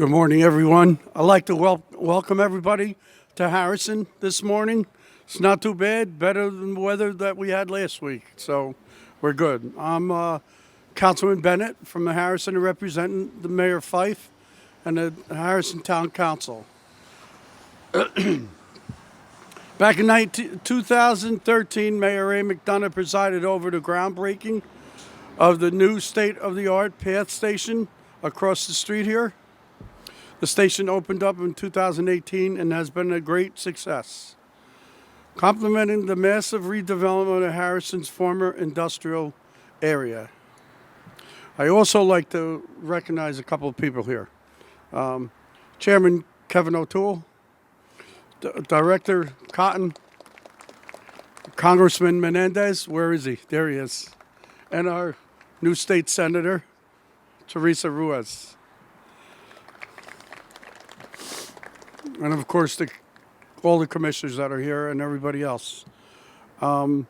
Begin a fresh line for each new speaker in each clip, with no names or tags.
Good morning, everyone. I'd like to welcome everybody to Harrison this morning. It's not too bad, better than the weather that we had last week, so we're good. I'm Councilman Bennett from the Harrison, representing the Mayor Fife and the Harrison Town Council. Back in 2013, Mayor Ray McDonough presided over the groundbreaking of the new state-of-the-art PATH station across the street here. The station opened up in 2018 and has been a great success, complementing the massive redevelopment of Harrison's former industrial area. I also like to recognize a couple of people here. Chairman Kevin O'Toole, Director Cotton, Congressman Menendez, where is he? There he is. And our new state senator, Teresa Ruiz. And of course, all the commissioners that are here and everybody else. A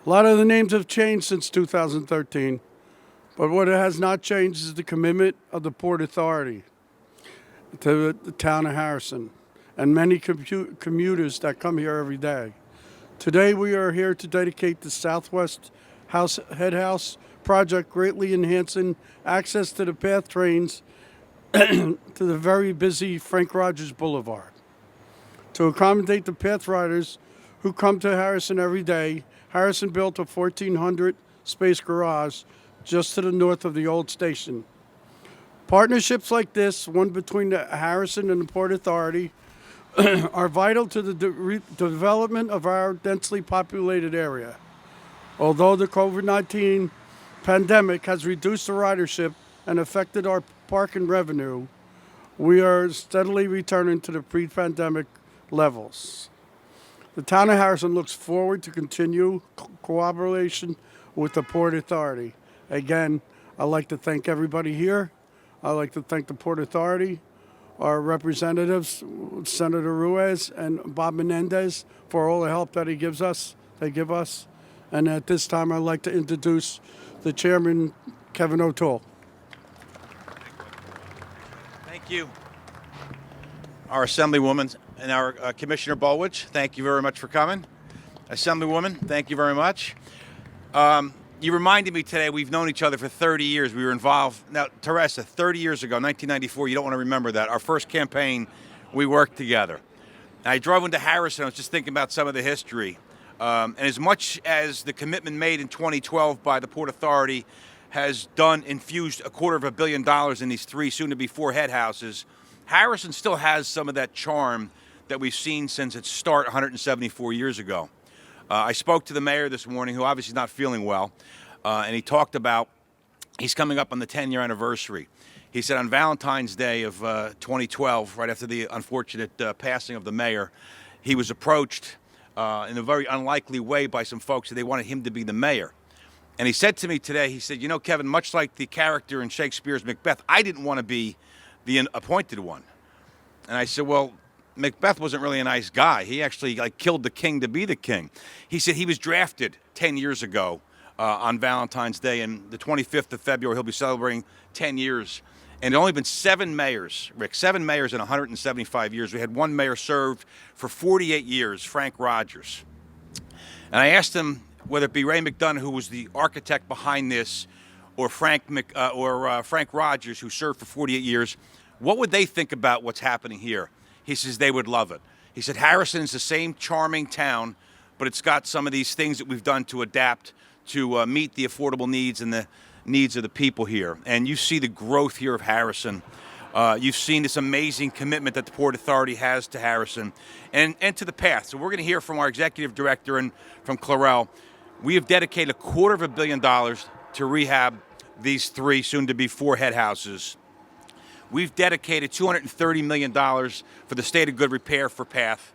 lot of the names have changed since 2013, but what has not changed is the commitment of the Port Authority to the town of Harrison and many commuters that come here every day. Today we are here to dedicate the Southwest Head House project, greatly enhancing access to the PATH trains to the very busy Frank Rogers Boulevard. To accommodate the PATH riders who come to Harrison every day, Harrison built a 1,400 space garage just to the north of the old station. Partnerships like this, one between the Harrison and the Port Authority, are vital to the development of our densely populated area. Although the COVID-19 pandemic has reduced the ridership and affected our parking revenue, we are steadily returning to the pre-pandemic levels. The town of Harrison looks forward to continue cooperation with the Port Authority. Again, I'd like to thank everybody here. I'd like to thank the Port Authority, our representatives, Senator Ruiz and Bob Menendez, for all the help that they give us. And at this time, I'd like to introduce the chairman, Kevin O'Toole.
Thank you. Our Assemblywoman and our Commissioner Bulwich, thank you very much for coming. Assemblywoman, thank you very much. You reminded me today we've known each other for 30 years. We were involved, now Teresa, 30 years ago, 1994, you don't want to remember that. Our first campaign, we worked together. I drove into Harrison, I was just thinking about some of the history. And as much as the commitment made in 2012 by the Port Authority has infused $250 million in these three, soon to be four head houses, Harrison still has some of that charm that we've seen since its start 174 years ago. I spoke to the mayor this morning, who obviously is not feeling well, and he talked about he's coming up on the 10-year anniversary. He said on Valentine's Day of 2012, right after the unfortunate passing of the mayor, he was approached in a very unlikely way by some folks that they wanted him to be the mayor. And he said to me today, he said, you know, Kevin, much like the character in Shakespeare's Macbeth, I didn't want to be the appointed one. And I said, well, Macbeth wasn't really a nice guy. He actually killed the king to be the king. He said he was drafted 10 years ago on Valentine's Day, and the 25th of February, he'll be celebrating 10 years. And there have only been 7 mayors, Rick, 7 mayors in 175 years. We had one mayor served for 48 years, Frank Rogers. And I asked him whether it be Ray McDonough, who was the architect behind this, or Frank Rogers, who served for 48 years, what would they think about what's happening here? He says they would love it. He said Harrison is the same charming town, but it's got some of these things that we've done to adapt to meet the affordable needs and the needs of the people here. And you see the growth here of Harrison. You've seen this amazing commitment that the Port Authority has to Harrison and to the PATH. So we're going to hear from our executive director and from Clarell. We have dedicated $250 million to rehab these three, soon to be 4 head houses. We've dedicated $230 million for the state of good repair for PATH.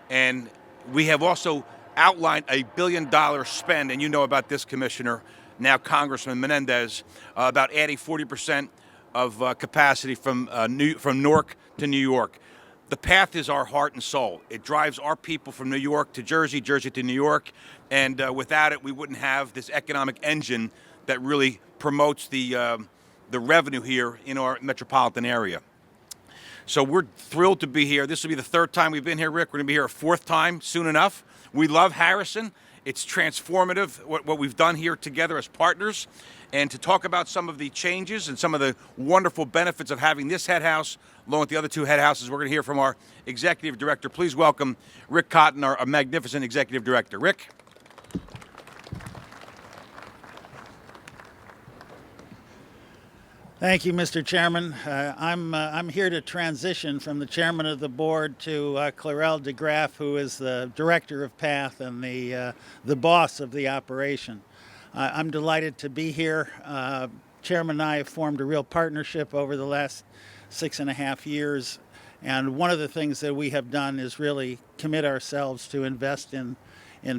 And we have also outlined a $1 billion spend, and you know about this, Commissioner, now Congressman Menendez, about adding 40% of capacity from Newark to New York. The PATH is our heart and soul. It drives our people from New York to Jersey, Jersey to New York, and without it, we wouldn't have this economic engine that really promotes the revenue here in our metropolitan area. So we're thrilled to be here. This will be the third time we've been here, Rick. We're going to be here a fourth time soon enough. We love Harrison. It's transformative what we've done here together as partners. And to talk about some of the changes and some of the wonderful benefits of having this head house, along with the other two head houses, we're going to hear from our executive director. Please welcome Rick Cotton, our magnificent executive director. Rick?
Thank you, Mr. Chairman. I'm here to transition from the chairman of the board to Clarel DeGraff, who is the director of PATH and the boss of the operation. I'm delighted to be here. Chairman and I have formed a real partnership over the last 6.5 years, and one of the things that we have done is really commit ourselves to invest in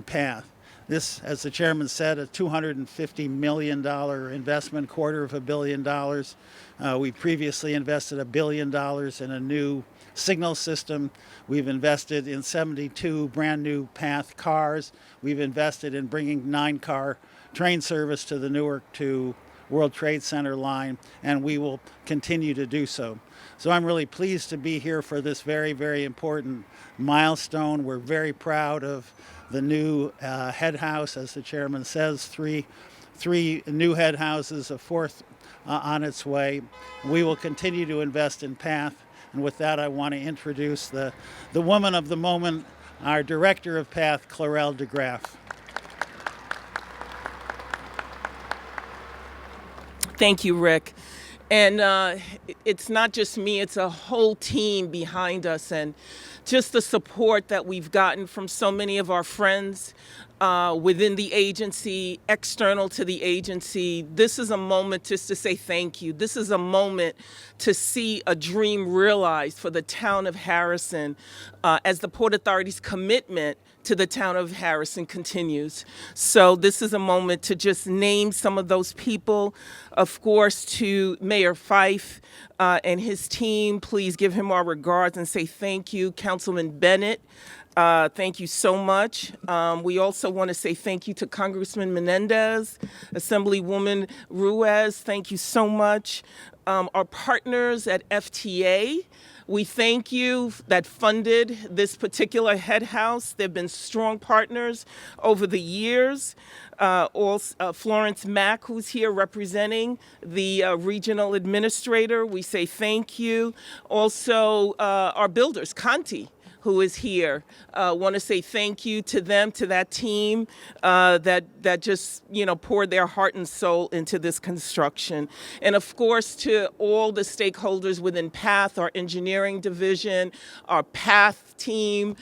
PATH. This, as the chairman said, a $250 million investment, $250 million. We previously invested $1 billion in a new signal system. We've invested in 72 brand new PATH cars. We've invested in bringing 9-car train service to the Newark to World Trade Center line, and we will continue to do so. So I'm really pleased to be here for this very, very important milestone. We're very proud of the new head house, as the chairman says, three new head houses, a fourth on its way. We will continue to invest in PATH, and with that I want to introduce the woman of the moment, our director of PATH, Clarel DeGraff.
Thank you, Rick. And it's not just me, it's a whole team behind us, and just the support that we've gotten from so many of our friends within the agency, external to the agency. This is a moment just to say thank you. This is a moment to see a dream realized for the town of Harrison as the Port Authority's commitment to the town of Harrison continues. So this is a moment to just name some of those people. Of course, to Mayor Fife and his team, please give him our regards and say thank you. Councilman Bennett, thank you so much. We also want to say thank you to Congressman Menendez, Assemblywoman Ruiz, thank you so much. Our partners at FTA, we thank you that funded this particular head house. They've been strong partners over the years. Also, Florence Mack, who's here representing the regional administrator, we say thank you. Also, our builders, Conti, who is here. Want to say thank you to them, to that team that just poured their heart and soul into this construction. And of course to all the stakeholders within PATH, our engineering division, our PATH team.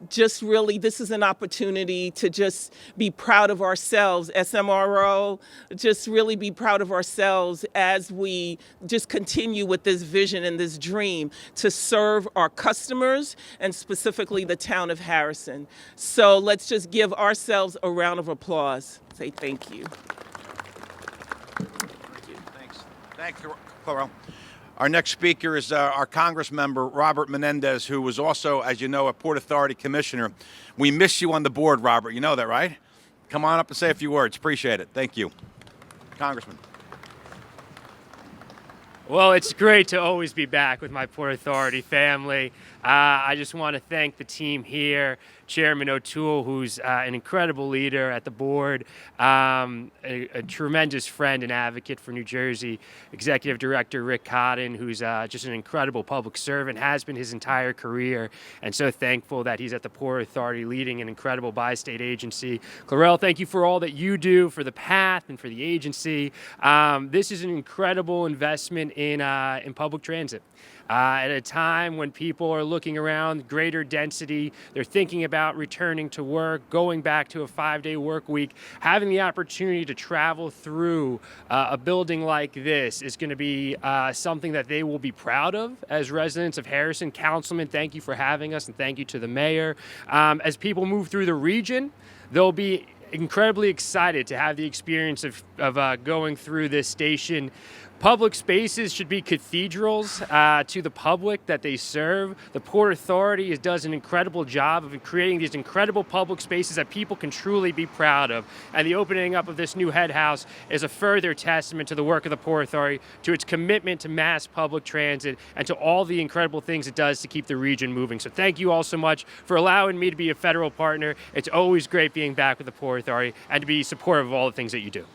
Just really, this is an opportunity to just be proud of ourselves, SMRO, just really be proud of ourselves as we just continue with this vision and this dream to serve our customers and specifically the town of Harrison. So let's just give ourselves a round of applause. Say thank you.
Thank you. Thanks. Thank you, Clarel. Our next speaker is our Congress member, Robert Menendez, who was also, as you know, a Port Authority commissioner. We miss you on the board, Robert. You know that, right? Come on up and say a few words. Appreciate it. Thank you. Congressman.
Well, it's great to always be back with my Port Authority family. I just want to thank the team here, Chairman O'Toole, who's an incredible leader at the board, a tremendous friend and advocate for New Jersey, Executive Director Rick Cotton, who's just an incredible public servant, has been his entire career, and so thankful that he's at the Port Authority leading an incredible bi-state agency. Clarel, thank you for all that you do for the PATH and for the agency. This is an incredible investment in public transit. At a time when people are looking around, greater density, they're thinking about returning to work, going back to a 5-day work week, having the opportunity to travel through a building like this is going to be something that they will be proud of as residents of Harrison. Councilman, thank you for having us, and thank you to the mayor. As people move through the region, they'll be incredibly excited to have the experience of going through this station Public spaces should be cathedrals to the public that they serve. The Port Authority does an incredible job of creating these incredible public spaces that people can truly be proud of. And the opening up of this new head house is a further testament to the work of the Port Authority, to its commitment to mass public transit, and to all the incredible things it does to keep the region moving. So thank you all so much for allowing me to be a federal partner. It's always great being back with the Port Authority and to be supportive of all the things that you do.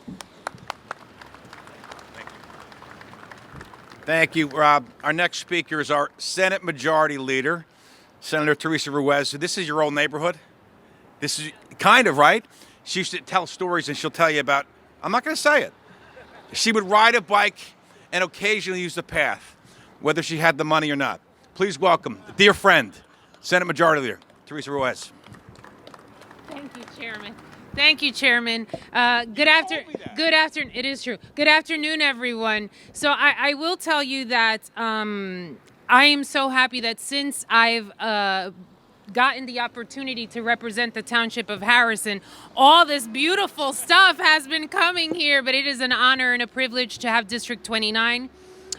Thank you, Rob. Our next speaker is our Senate Majority Leader, Senator Teresa Ruiz. This is your old neighborhood? This is kind of, right? She used to tell stories, and she'll tell you about, I'm not going to say it. She would ride a bike and occasionally use the path, whether she had the money or not. Please welcome a dear friend, Senate Majority Leader Teresa Ruiz.
Thank you, Chairman. Thank you, Chairman. Good afternoon. It is true. Good afternoon, everyone. So I will tell you that I am so happy that since I've gotten the opportunity to represent the Township of Harrison, all this beautiful stuff has been coming here, but it is an honor and a privilege to have District 29,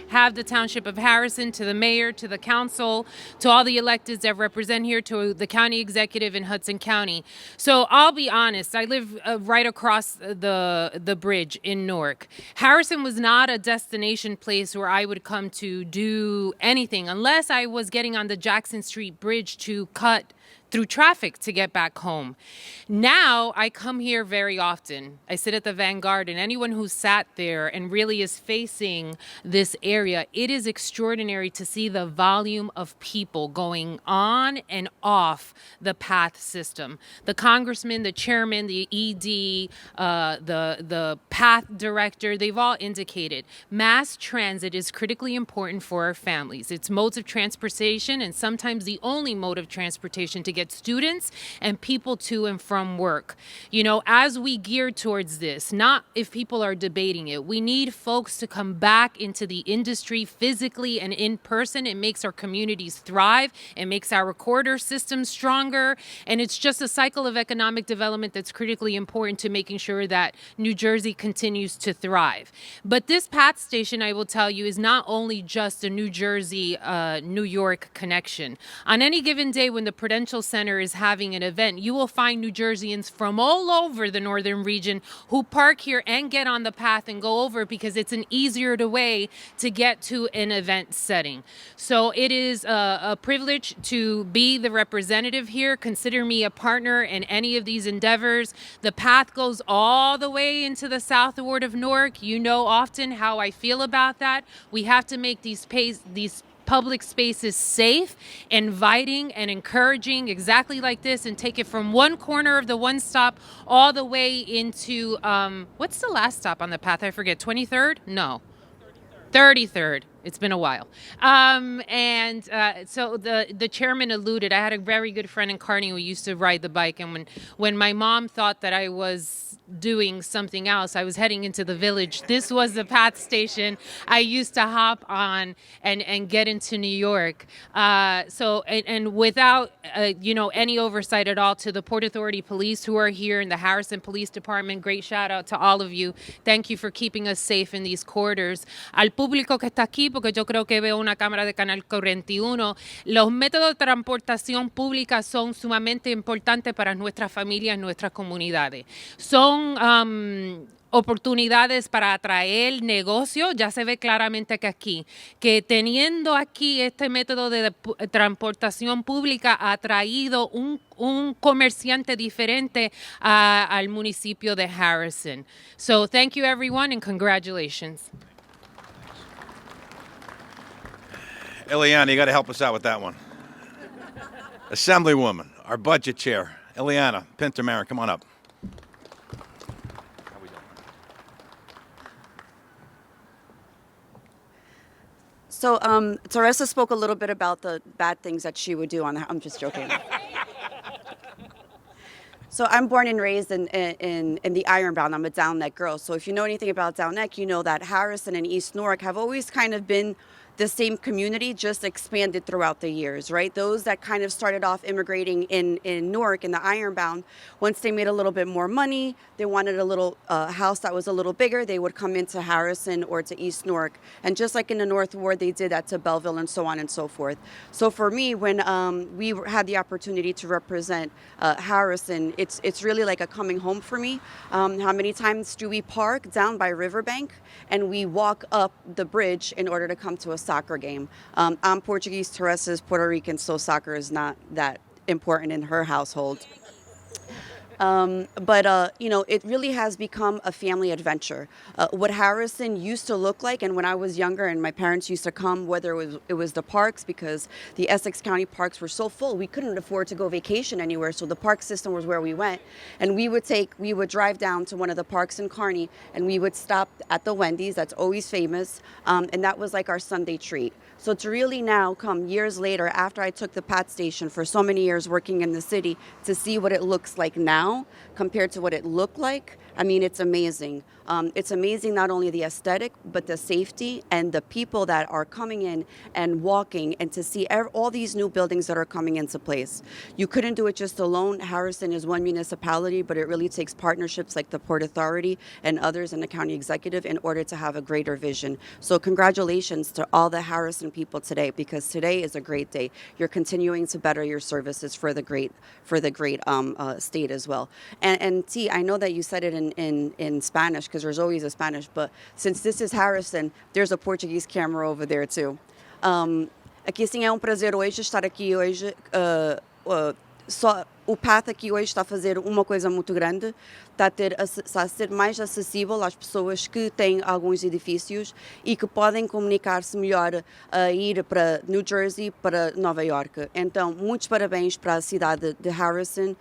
have the Township of Harrison, to the mayor, to the council, to all the electeds that represent here, to the county executive in Hudson County. So I'll be honest, I live right across the bridge in Newark. Harrison was not a destination place where I would come to do anything unless I was getting on the Jackson Street Bridge to cut through traffic to get back home. Now I come here very often. I sit at the Vanguard, and anyone who sat there and really is facing this area, it is extraordinary to see the volume of people going on and off the PATH system. The congressman, the chairman, the ED, the PATH director, they've all indicated mass transit is critically important for our families. It's modes of transportation, and sometimes the only mode of transportation to get students and people to and from work. You know, as we gear towards this, not if people are debating it, we need folks to come back into the industry physically and in person. It makes our communities thrive. It makes our recorder system stronger. And it's just a cycle of economic development that's critically important to making sure that New Jersey continues to thrive. But this PATH station, I will tell you, is not only just a New Jersey, New York connection. On any given day when the Prudential Center is having an event, you will find New Jerseyans from all over the northern region who park here and get on the path and go over because it's an easier way to get to an event setting. So it is a privilege to be the representative here. Consider me a partner in any of these endeavors. The path goes all the way into the south ward of Newark. You know often how I feel about that. We have to make these public spaces safe, inviting, and encouraging, exactly like this, and take it from one corner of the one stop all the way into, what's the last stop on the path? I forget, 23rd? No. 33rd. It's been a while. So the chairman alluded, I had a very good friend in Kearney who used to ride the bike, and when my mom thought that I was doing something else, I was heading into the village. This was the PATH station I used to hop on and get into New York. And without any oversight at all to the Port Authority Police who are here and the Harrison Police Department, great shout out to all of you. Thank you for keeping us safe in these corridors. Al público que está aquí, porque yo creo que veo una cámara de Canal 41, los métodos de transportación pública son sumamente importantes para nuestras familias, nuestras comunidades. Son oportunidades para atraer negocio. Ya se ve claramente que aquí, que teniendo aquí este método de transportación pública ha traído un comerciante diferente al municipio de Harrison. So thank you everyone and congratulations.
Ileana, you got to help us out with that one. Assemblywoman, our budget chair, Ileana Pinter-Marin, come on up.
So Teresa spoke a little bit about the bad things that she would do on the. I'm just joking. So I'm born and raised in the Ironbound. I'm a Down Neck girl. So if you know anything about Down Neck, you know that Harrison and East Newark have always kind of been the same community, just expanded throughout the years, right? Those that kind of started off immigrating in Newark in the Ironbound, once they made a little bit more money, they wanted a little house that was a little bigger, they would come into Harrison or to East Newark. And just like in the North Ward, they did that to Belleville and so on and so forth. So for me, when we had the opportunity to represent Harrison, it's really like a coming home for me. How many times do we park down by Riverbank and we walk up the bridge in order to come to a soccer game? I'm Portuguese, Teresa's Puerto Rican, so soccer is not that important in her household. But it really has become a family adventure. What Harrison used to look like, and when I was younger and my parents used to come, whether it was the parks, because the Essex County parks were so full, we couldn't afford to go vacation anywhere, so the park system was where we went. And we would drive down to one of the parks in Kearney, and we would stop at the Wendy's, that's always famous, and that was like our Sunday treat. So to really now come years later, after I took the PAT station for so many years working in the city, to see what it looks like now compared to what it looked like, I mean, it's amazing. It's amazing not only the aesthetic, but the safety and the people that are coming in and walking, and to see all these new buildings that are coming into place. You couldn't do it just alone. Harrison is one municipality, but it really takes partnerships like the Port Authority and others in the county executive in order to have a greater vision. So congratulations to all the Harrison people today, because today is a great day. You're continuing to better your services for the great state as well. And T, I know that you said it in Spanish, because there's always a Spanish, but since this is Harrison, there's a Portuguese camera over there too. Aqui assim é prazer hoje estar aqui hoje. Só o PAT aqui hoje está a fazer uma coisa muito grande, está a ser mais acessível às pessoas que têm alguns edifícios e que podem comunicar-se melhor a ir para New Jersey, para Nova York. Então, muitos parabéns para a cidade de Harrison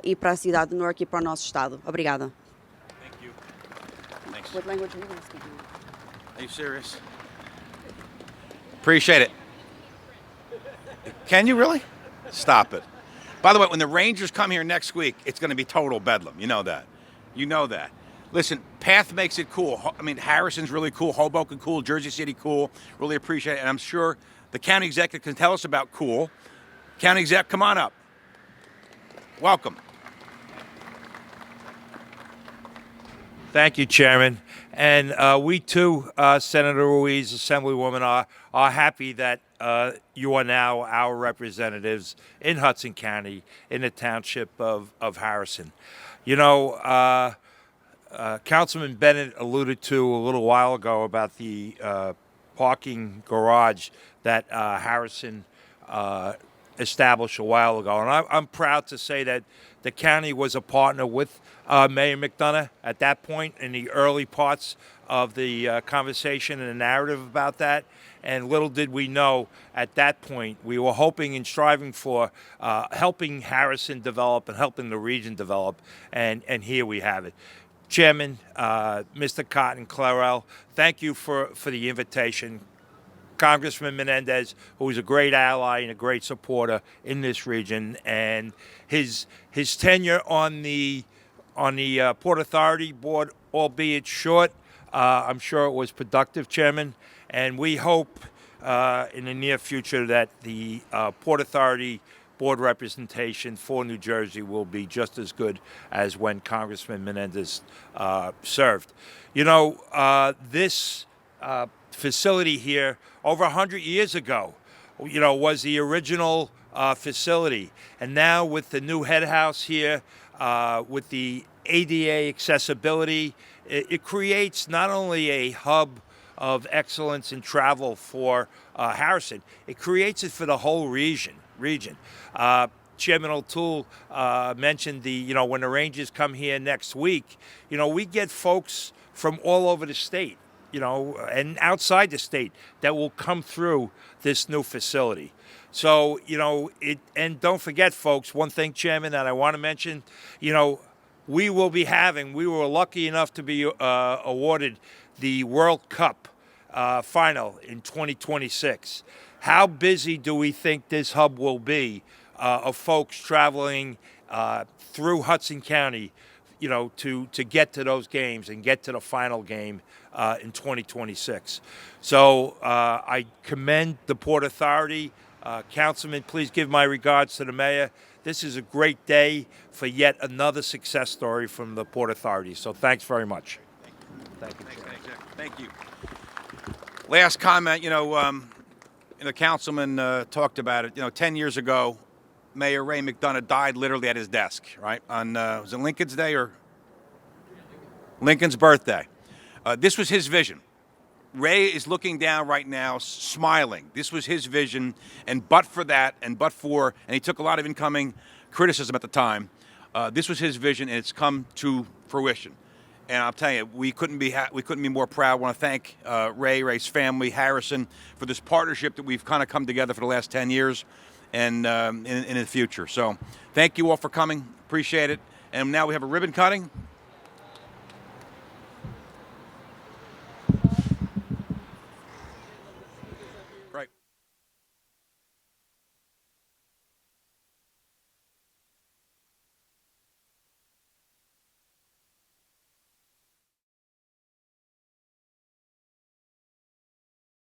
e para a cidade de Newark e para o nosso estado. Obrigada.
Thank you. Thanks.
What language are you going to speak?
Are you serious? Appreciate it. Can you really? Stop it. By the way, when the Rangers come here next week, it's going to be total bedlam. You know that. You know that. Listen, Path makes it cool. I mean, Harrison's really cool. Hoboken cool. Jersey City cool. Really appreciate it. And I'm sure the county executive can tell us about cool. County exec, come on up. Welcome.
Thank you, Chairman. And we too, Senator Ruiz, Assemblywoman, are happy that you are now our representatives in Hudson County, in the township of Harrison. You know, Councilman Bennett alluded to a little while ago about the parking garage that Harrison established a while ago. And I'm proud to say that the county was a partner with Mayor McDonough at that point in the early parts of the conversation and the narrative about that. And little did we know at that point, we were hoping and striving for helping Harrison develop and helping the region develop. And here we have it. Chairman, Mr. Cotton, Clarell, thank you for the invitation. Congressman Menendez, who is a great ally and a great supporter in this region, and his tenure on the Port Authority board, albeit short, I'm sure it was productive, Chairman. And we hope in the near future that the Port Authority board representation for New Jersey will be just as good as when Congressman Menendez served. You know, this facility here over 100 years ago, you know, was the original facility. And now with the new head house here, with the ADA accessibility, it creates not only a hub of excellence in travel for Harrison, it creates it for the whole region. Chairman O'Toole mentioned when the Rangers come here next week, you know, we get folks from all over the state, you know, and outside the state that will come through this new facility. So, you know, and don't forget, folks, one thing, Chairman, that I want to mention, you know, we were lucky enough to be awarded the World Cup final in 2026. How busy do we think this hub will be of folks traveling through Hudson County, to get to those games and get to the final game in 2026. So I commend the Port Authority. Councilman, please give my regards to the mayor. This is a great day for yet another success story from the Port Authority. So thanks very much. Thank you.
Thank you. Last comment, the councilman talked about it. 10 years ago, Mayor Ray McDonough died literally at his desk, right? On, was it Lincoln's Day or Lincoln's birthday? This was his vision. Ray is looking down right now, smiling. This was his vision, and but for that, and he took a lot of incoming criticism at the time. This was his vision, and it's come to fruition. And I'll tell you, we couldn't be more proud. I want to thank Ray's family, Harrison, for this partnership that we've kind of come together for the last 10 years, and in the future. So, thank you all for coming. Appreciate it. And now we have a ribbon cutting.